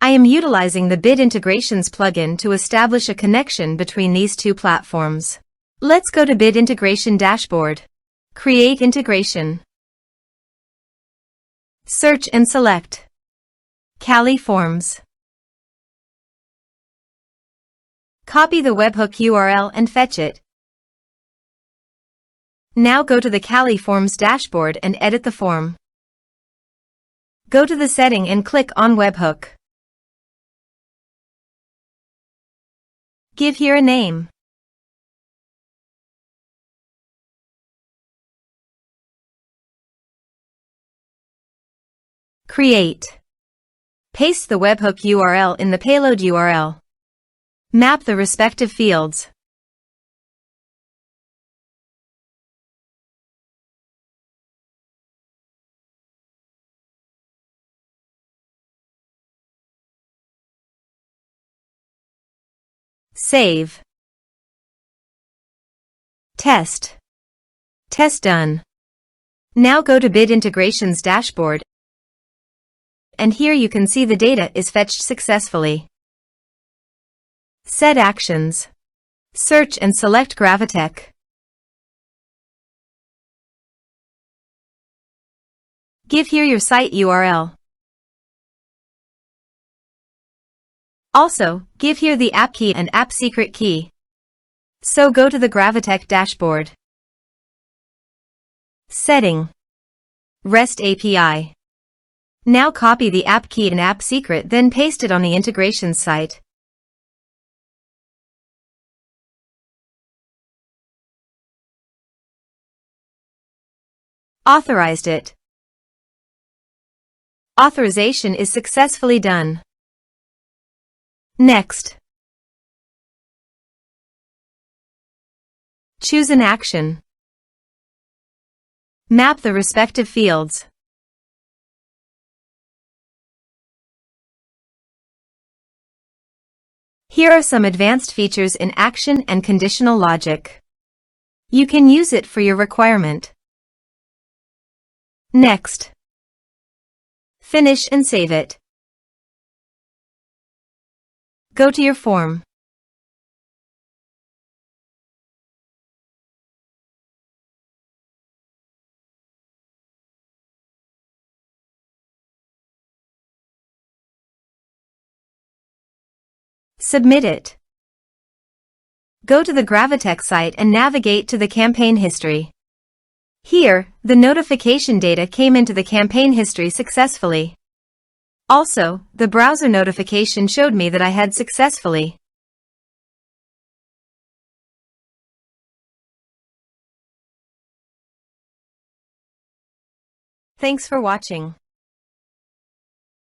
I am utilizing the Bid Integrations plugin to establish a connection between these two platforms. Let's go to Bid Integration Dashboard. Create integration. Search and select Cali Forms. Copy the webhook URL and fetch it. Now go to the Cali Forms dashboard and edit the form. Go to the setting and click on Webhook. Give here a name. Create. Paste the webhook URL in the payload URL. Map the respective fields. Save. Test. Test done. Now go to Bid Integrations dashboard, and here you can see the data is fetched successfully. Set actions. Search and select Gravitec. Give here your site URL. Also, give here the app key and app secret key. So go to the Gravitec dashboard. Setting. REST API. Now copy the app key and app secret, then paste it on the integration site. Authorized it. Authorization is successfully done. Next. Choose an action. Map the respective fields. Here are some advanced features in action and conditional logic. You can use it for your requirement. Next. Finish and save it. Go to your form. Submit it. Go to the Gravitec site and navigate to the campaign history. Here, the notification data came into the campaign history successfully. Also, the browser notification showed me that I had successfully. Thanks for watching.